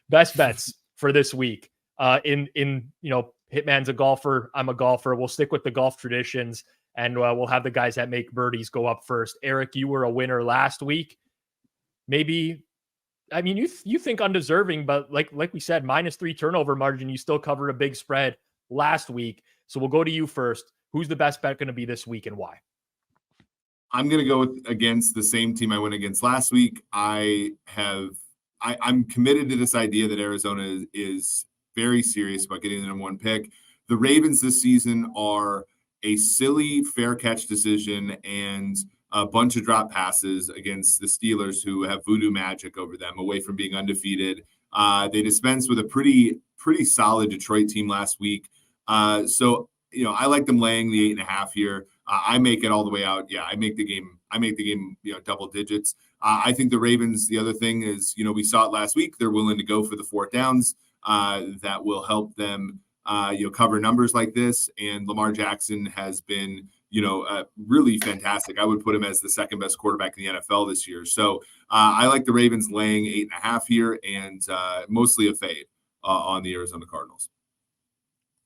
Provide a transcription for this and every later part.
best bets for this week. Hitman's a golfer. I'm a golfer. We'll stick with the golf traditions, and we'll have the guys that make birdies go up first. Eric, you were a winner last week. Maybe, I mean, you think undeserving, but like we said, -3 turnover margin, you still covered a big spread last week. So we'll go to you first. Who's the best bet going to be this week and why? I'm going to go against the same team I went against last week. I'm committed to this idea that Arizona is very serious about getting the number one pick. The Ravens this season are a silly fair catch decision and a bunch of drop passes against the Steelers, who have voodoo magic over them, away from being undefeated. They dispensed with a pretty solid Detroit team last week. So I like them laying the 8.5 here. I make it all the way out. Yeah, I make the game, double digits. I think the Ravens, the other thing is, we saw it last week. They're willing to go for the fourth downs. That will help them, cover numbers like this. And Lamar Jackson has been, really fantastic. I would put him as the second best quarterback in the NFL this year. So I like the Ravens laying 8.5 here, and mostly a fade on the Arizona Cardinals.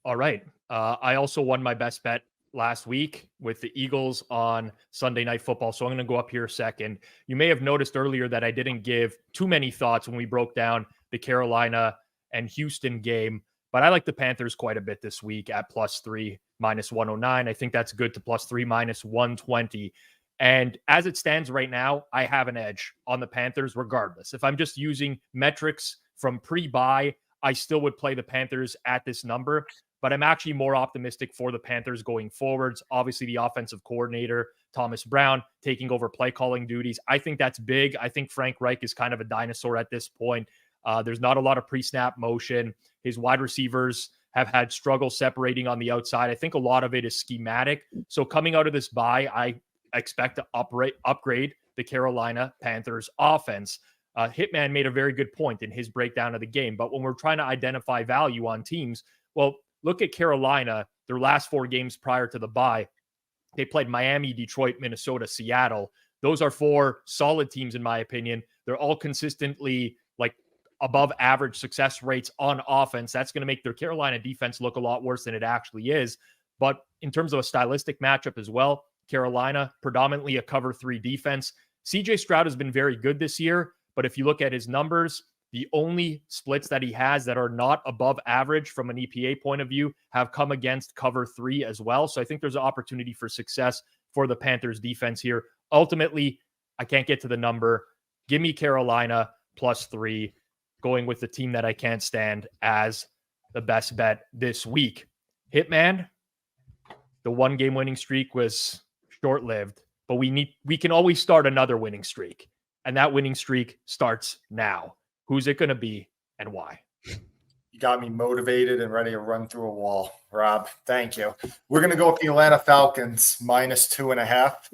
All right. I also won my best bet last week with the Eagles on Sunday Night Football. So I'm going to go up here second. You may have noticed earlier that I didn't give too many thoughts when we broke down the Carolina and Houston game, but I like the Panthers quite a bit this week at +3, -109. I think that's good to +3, -120. And as it stands right now, I have an edge on the Panthers regardless. If I'm just using metrics from pre-bye, I still would play the Panthers at this number, but I'm actually more optimistic for the Panthers going forwards. Obviously, the offensive coordinator, Thomas Brown, taking over play calling duties. I think that's big. I think Frank Reich is kind of a dinosaur at this point. There's not a lot of pre-snap motion. His wide receivers have had struggle separating on the outside. I think a lot of it is schematic. So coming out of this bye, I expect to upgrade the Carolina Panthers offense. Hitman made a very good point in his breakdown of the game. But when we're trying to identify value on teams, well, look at Carolina, their last 4 games prior to the bye. They played Miami, Detroit, Minnesota, Seattle. Those are 4 solid teams, in my opinion. They're all consistently above average success rates on offense. That's going to make their Carolina defense look a lot worse than it actually is. But in terms of a stylistic matchup as well, Carolina, predominantly a cover 3 defense. CJ Stroud has been very good this year, but if you look at his numbers, the only splits that he has that are not above average from an EPA point of view have come against cover 3 as well. So I think there's an opportunity for success for the Panthers defense here. Ultimately, I can't get to the number. Give me Carolina +3, going with the team that I can't stand as the best bet this week. Hitman, the 1-game winning streak was short-lived, but we can always start another winning streak. And that winning streak starts now. Who's it going to be and why? You got me motivated and ready to run through a wall, Rob. Thank you. We're going to go with the Atlanta Falcons -2.5.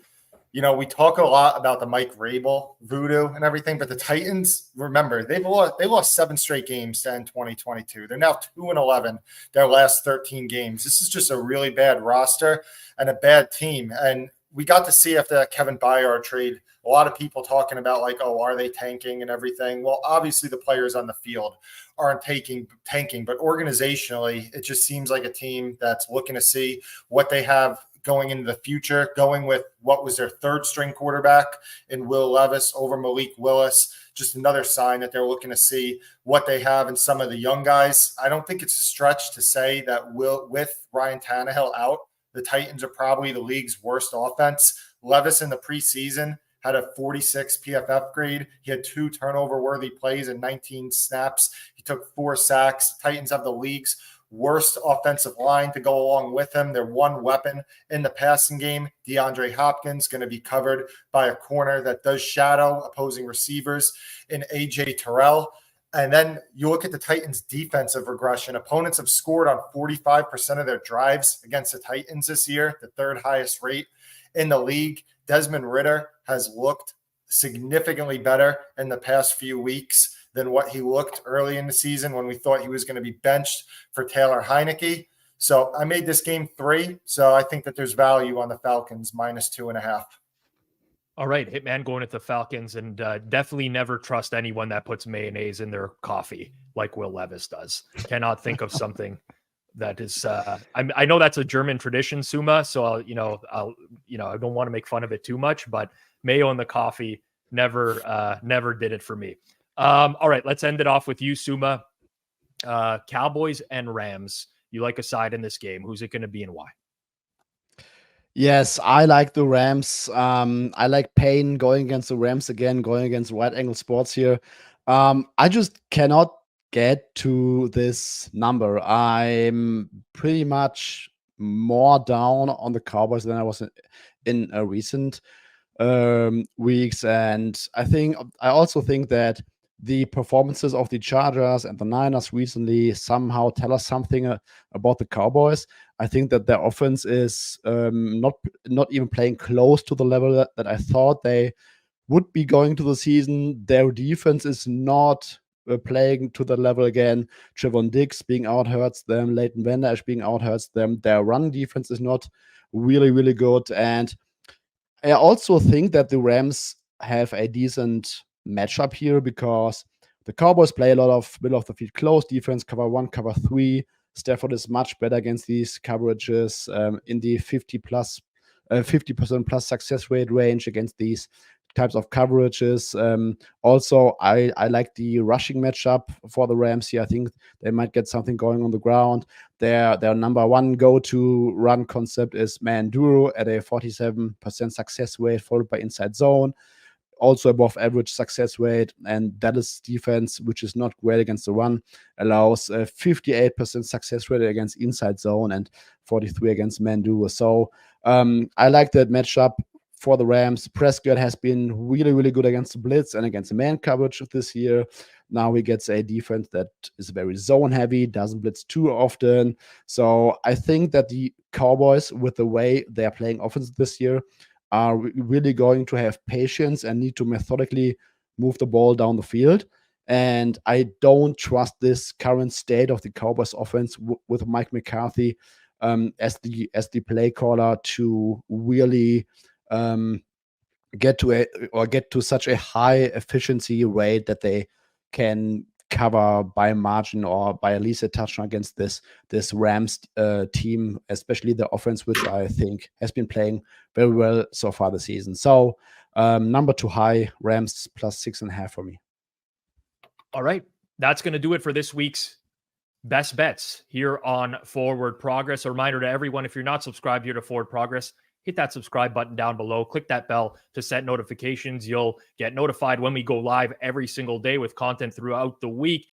We talk a lot about the Mike Vrabel voodoo and everything, but the Titans, remember, they lost 7 straight games to end 2022. They're now 2-11 their last 13 games. This is just a really bad roster and a bad team. And we got to see after that Kevin Byard trade, a lot of people talking about are they tanking and everything? Well, obviously the players on the field aren't tanking, but organizationally, it just seems like a team that's looking to see what they have going into the future, going with what was their 3rd string quarterback in Will Levis over Malik Willis. Just another sign that they're looking to see what they have in some of the young guys. I don't think it's a stretch to say that with Ryan Tannehill out, the Titans are probably the league's worst offense. Levis in the preseason had a 46 PFF grade. He had 2 turnover-worthy plays in 19 snaps. He took 4 sacks. Titans have the league's worst offensive line to go along with him. Their one weapon in the passing game, DeAndre Hopkins, going to be covered by a corner that does shadow opposing receivers in A.J. Terrell. And then you look at the Titans' defensive regression. Opponents have scored on 45% of their drives against the Titans this year, the 3rd highest rate in the league. Desmond Ridder has looked significantly better in the past few weeks than what he looked early in the season when we thought he was going to be benched for Taylor Heineke. So I made this game 3. So I think that there's value on the Falcons -2.5. All right, Hitman going at the Falcons, and definitely never trust anyone that puts mayonnaise in their coffee like Will Levis does. Cannot think of something that is. I know that's a German tradition, Suma. So I don't want to make fun of it too much, but mayo in the coffee never did it for me. All right, let's end it off with you, Suma. Cowboys and Rams. You like a side in this game? Who's it going to be and why? Yes, I like the Rams. I like Payne going against the Rams again, going against Right Angle Sports here. I just cannot get to this number. I'm pretty much more down on the Cowboys than I was in a recent weeks. And I also think that the performances of the Chargers and the Niners recently somehow tell us something about the Cowboys. I think that their offense is not even playing close to the level that I thought they would be going to the season. Their defense is not playing to the level again. Trevon Diggs being out hurts them. Leighton Vander Esch being out hurts them. Their run defense is not really, really good. And I also think that the Rams have a decent matchup here because the Cowboys play a lot of middle of the field close defense, cover 1, cover 3. Stafford is much better against these coverages in the 50% plus success rate range against these types of coverages. Also, I like the rushing matchup for the Rams here. I think they might get something going on the ground. Their number one go-to run concept is man duro at a 47% success rate, followed by inside zone. Also above average success rate, and Dallas defense, which is not great against the run, allows a 58% success rate against inside zone and 43 against man duo. So I like that matchup for the Rams. Prescott has been really, really good against the blitz and against the man coverage this year. Now he gets a defense that is very zone heavy, doesn't blitz too often. So I think that the Cowboys, with the way they are playing offense this year, are really going to have patience and need to methodically move the ball down the field. And I don't trust this current state of the Cowboys offense with Mike McCarthy as the play caller to really get to such a high efficiency rate that they can cover by a margin or by at least a touchdown against this Rams team, especially the offense, which I think has been playing very well so far this season. So number 2 high, Rams plus 6.5 for me. All right. That's going to do it for this week's best bets here on Forward Progress. A reminder to everyone, if you're not subscribed here to Forward Progress, hit that subscribe button down below. Click that bell to set notifications. You'll get notified when we go live every single day with content throughout the week.